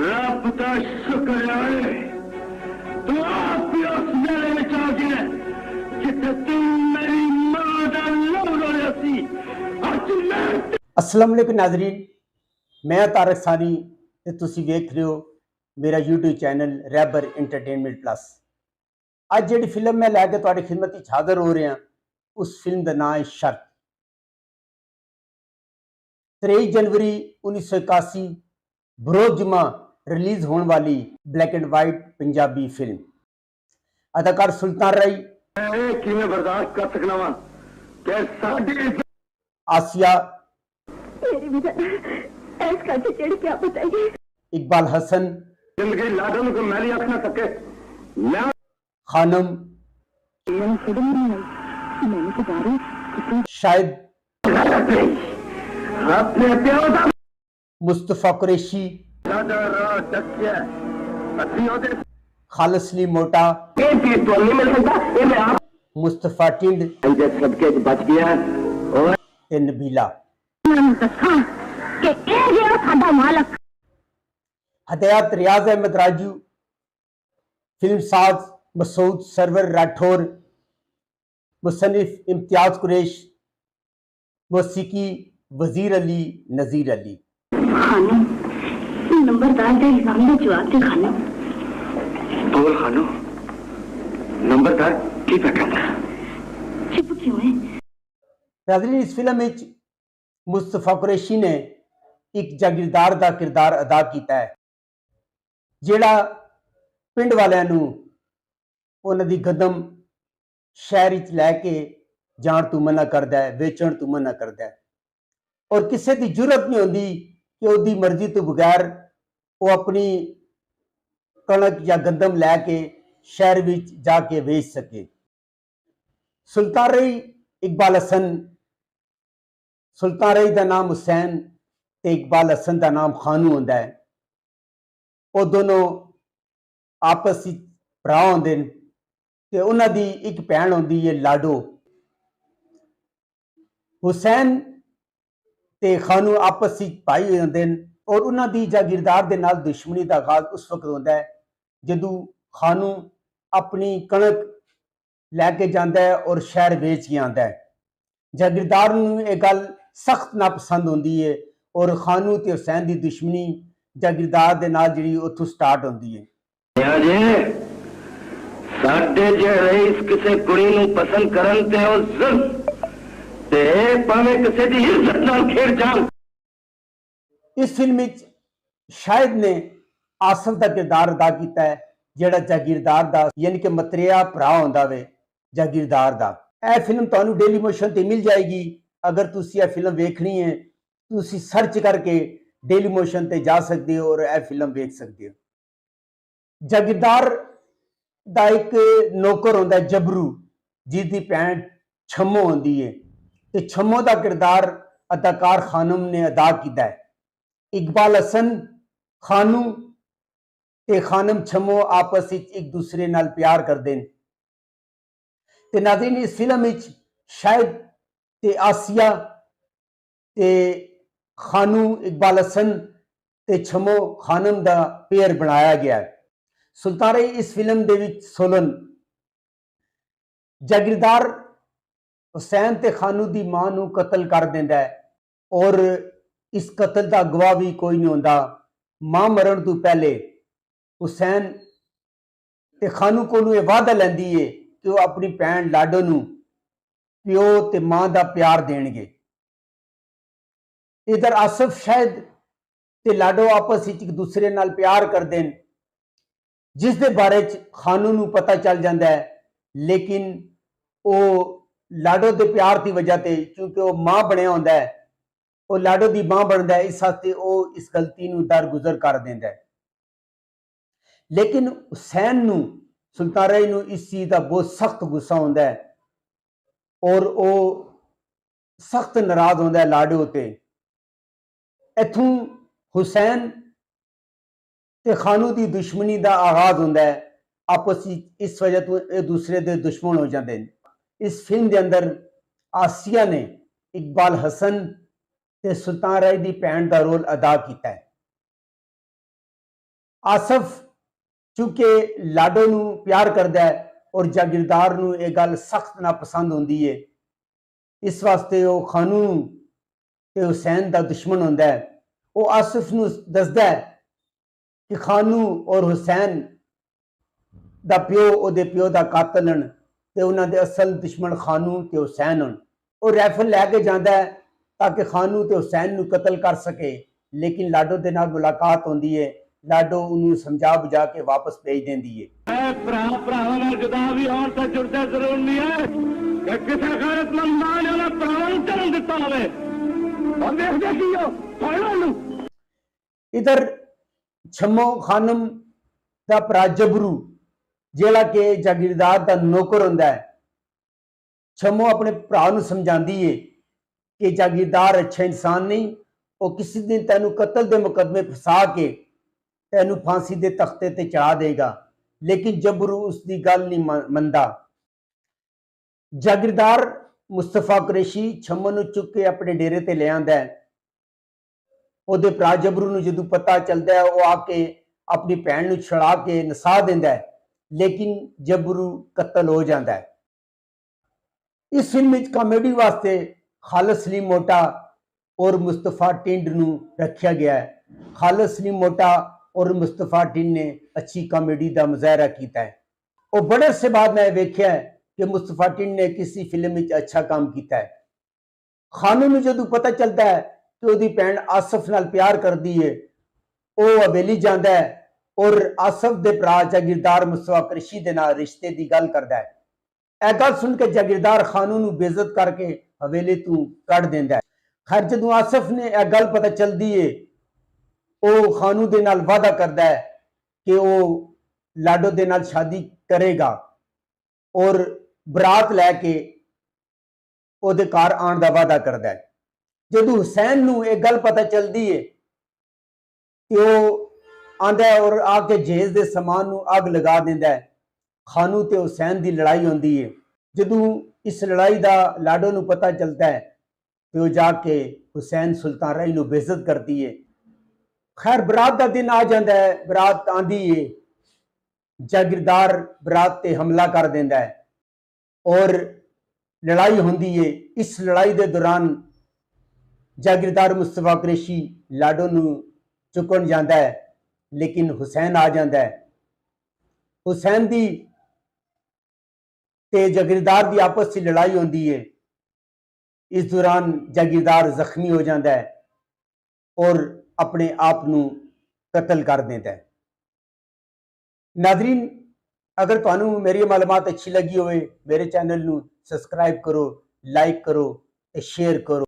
रब का शुक्र है तू आप भी उस मेले में आ गया जिथे तुम मेरी मां दा लहू रोया सी अज मैं अस्सलाम वालेकुम नाज़रीन, मैं तारक सानी ते तुसी वेख रहे हो मेरा यूट्यूब चैनल रैबर एंटरटेनमेंट प्लस। अज जिहड़ी फिल्म मैं लैके तुहाडी खिदमत विच हाज़र हो रहा, उस फिल्म का नाम है शर्त। 23 जनवरी 1981 बरोज़ जुमा रिलीज़ होने वाली black and white Punjabi film. अदाकार सुल्तान राई, किवें बर्दाश्त कर सकना वा कि साडी आसिया, मेरी भी ऐसा चिड़ क्या बताइए। इकबाल हसन, जिंदगी लाडन को मैली आख ना सके मैं खानम, मैंने तो बारी शाहिद, अपने प्यो दा मुस्तफा कुरैशी, दादा रा डकिया असी ओदे खालिद अली मोटा, ये चीज तो नहीं मिल सकता ये मैं आप मुस्तफा टिंड जे सबके बच गया और ते नबीला। दसा कि ये जेड़ा साडा मालक हदायत रियाज अहमद राजू, फिल्म साज मसूद सरवर राठौर, मुसन्निफ इम्तियाज कुरैश, मौसीकी वजीर अली नजीर अली। खाने नंबरदार के एग्जाम में जवाब दे खाने बोल खानो नंबरदार की कहता चुप क्यों है। नाज़रीन, इस फिल्म में मुस्तफा कुरैशी ने एक जागीरदार का किरदार अदा किया है, जिहड़ा पिंड वालियां नूं उन्हां दी गदम शहर विच लैके जाण तों मना करदा है, वेचण तों मना करदा है, और किसी की जरूरत नहीं होंदी कि उसकी मर्जी तो बगैर वो अपनी कणक या गंदम लैके शहर विच जाके वेच सके। सुल्तान रई इकबाल हसन, सुल्तान रई का नाम हुसैन ते इकबाल हसन का नाम खानू होंदा है। वो दोनों आपस में भरा होंदे ने ते उन्हां दी एक भैन होंदी है लाडो। हुसैन ते खानू आपस में भाई होंदे ने और उन्हां दी जागीरदार दे नाल दुश्मनी का आगाज उस वक्त होंदा है जदों खानू अपनी कणक लैके जांदा है और शहर बेच के आंदा है। जागीरदार नूं यह गल सख्त नापसंद होंदी है और खानू ते हुसैन की दुश्मनी जागीरदार दे नाल जिहड़ी उत्थों स्टार्ट होंदी है। जे साडे जे रईस किसी कुड़ी नूं पसंद करन ते ओ जुल्म ते भावें किसी दी इज्जत नाल खेड़ जाण। इस फिल्म में शाहिद ने आसफ का किरदार अदा किया है, जिहड़ा जागीरदार दा यानी कि मतरेया भरा होंदा वे जागीरदार दा। यह फिल्म तुहानू डेली मोशन ते मिल जाएगी। अगर तुसी यह फिल्म वेखनी है तुसी सर्च करके डेली मोशन ते जा सकते हो और यह फिल्म वेख सकते हो। जागीरदार दा एक नौकर होंदा है जबरू, जिसकी भैन छम्मो होंदी है ते छम्मो का किरदार अदाकार खानम ने अदा किया है। इकबाल हसन, खानू ते खानम छम्मो आपस में एक दूसरे नाल प्यार करते हैं। ते नाज़रीन, इस फिल्म में शाहिद ते आसिया ते खानू इकबाल हसन ते छम्मो खानम का पेयर बनाया गया है। सुल्तान रई इस फिल्म दे विच सोलन जागीरदार हुसैन ते खानू दी मां नूं कतल कर देंदा है और इस कतल का गवाह भी कोई नहीं होंदा। मां मरण तो पहले हुसैन ते खानू कोलों यह वादा लैंदी है कि वह अपनी भैन लाडो नूं प्यो ते मां का प्यार देणगे। इधर आसफ, शाहिद ते लाडो आपस विच एक दूसरे नाल प्यार करदे ने, जिस दे बारे च खानू नूं पता चल जाता है, लेकिन वो लाडो के प्यार की वजह से क्योंकि वह मां बनया होंदा है, वो लाडो की मां बनता है, इस वास्ते वो इस गलती नूं दरगुजर कर देंदा है। लेकिन हुसैन नूं, सुल्तान रई नूं इस चीज़ का बहुत सख्त गुस्सा होंदा है और वो सख्त नाराज होंदा है लाडो ते। इत्थों हुसैन ते खानू की दुश्मनी का आगाज होंदा है। आपस इस वजह तो एक दूसरे के दुश्मन हो जाते हैं। इस फिल्म के अंदर आसिया ने इकबाल हसन ते सुल्तान राय की भैन का रोल अदा किया है। ਆਸਫ ਚूंकि ਲਾਡੋ ਨੂੰ ਪਿਆਰ ਕਰਦਾ ਹੈ ਔਰ ਜਾਗੀਰਦਾਰ ਨੂੰ ਇਹ ਗੱਲ ਸਖਤ ਨਾ ਪਸੰਦ ਹੁੰਦੀ ਹੈ, ਇਸ ਵਾਸਤੇ ਉਹ ਖਾਨੂ ਤੇ ਹੁਸੈਨ ਦਾ ਦੁਸ਼ਮਣ ਹੁੰਦਾ ਹੈ। ਉਹ ਆਸਫ ਨੂੰ ਦੱਸਦਾ ਹੈ ਕਿ ਖਾਨੂ ਔਰ ਹੁਸੈਨ ਦਾ ਪਿਓ ਉਹਦੇ ਪਿਓ ਦਾ ਕਾਤਲ ਹਨ ਤੇ ਉਹਨਾਂ ਦੇ ਅਸਲ ਦੁਸ਼ਮਣ ਖਾਨੂ ਤੇ ਹੁਸੈਨ ਹਨ। ਉਹ ਰਾਈਫਲ ਲੈ ਕੇ ਜਾਂਦਾ ਹੈ ताकि खानू ते हुसैन नू कतल कर सके, लेकिन लाडो दे नाल मुलाकात होंदी है। लाडो उन्हें समझा बुझा के वापस भेज देंदी है। भरावां नाल जुदा भी होण ते जुड़दे जरूर नहीं है कि किसी गैरतमंद मां ने उन्हें भरावां नू जन्म दिता होवे। और देखदे की हो फड़ो नू। इधर छम्मो खानम दा भरा जबरू जिहड़ा कि जागीरदार दा नौकर हुंदा है, छम्मो अपने भरा नू समझांदी है कि जागीरदार अच्छा इंसान नहीं, वो किसी दिन तेनू कतल के मुकदमे फसा के तेनू फांसी के तख्ते ते चढ़ा देगा, लेकिन जबरू उसकी गल नहीं मनता। जागीरदार मुस्तफा कुरैशी छम्मो नू चुक के अपने डेरे ते ले आंदा है। ओदे भरा जबरू नू जदों पता चलता है, वो आके अपनी भैन नू छड़ा के नसा देंदा है, लेकिन जबरू कतल हो जाता है। इस फिल्म में कॉमेडी वास्ते खालिद सलीम मोटा और मुस्तफा टिंड नू रखा गया है। खालिद सलीम मोटा और मुस्तफा टिंड ने अच्छी कॉमेडी का मुजाहरा किया है। और बड़े से बाद मैं वेख्या है कि मुस्तफा टिंड ने किसी फिल्म में अच्छा काम किया है। खानू नू जदों पता चलता है कि उसकी भैन आसफ नाल प्यार करती है, वह हवेली जाता है और आसफ के भरा जागीरदार मुस्तफा कुरैशी दे नाल रिश्ते की गल करता है। यह गल सुन के जागीरदार खानू नू बेइज्जत करके हवेली तू कढ़ देंदा है। खैर जदों आसफ ने यह गल पता चलती है, वो खानू दे नाल वादा करता है कि वो लाडो दे नाल शादी करेगा और बरात लैके ओदे घर आने का वादा करता है। जदों हुसैन नू यह गल पता चलती है कि वो आंदा है और आके जहेज के समान नू अग लगा देंदा है। खानू ते हुसैन की लड़ाई होंदी है। जदों इस लड़ाई का लाडो नू पता चलता है तो वो जाके हुसैन सुल्तान राही नू बेइज्जत करती है। खैर बरात का दिन आ जाता है, बरात आंदी है, जागीरदार बरात ते हमला कर देंदा है और लड़ाई होंदी है। इस लड़ाई के दौरान जागीरदार मुस्तफा कुरैशी लाडो नू चुकन जाता है, लेकिन हुसैन आ जाता है। हुसैन दी ते जागीरदार की आपस की लड़ाई होती है। इस दौरान जागीरदार जख्मी हो जाता है और अपने आप नू कतल कर देता है। नादरीन, अगर तुहानू मेरी मालूमात अच्छी लगी होवे, मेरे चैनल नू सब्सक्राइब करो, लाइक करो ते शेयर करो।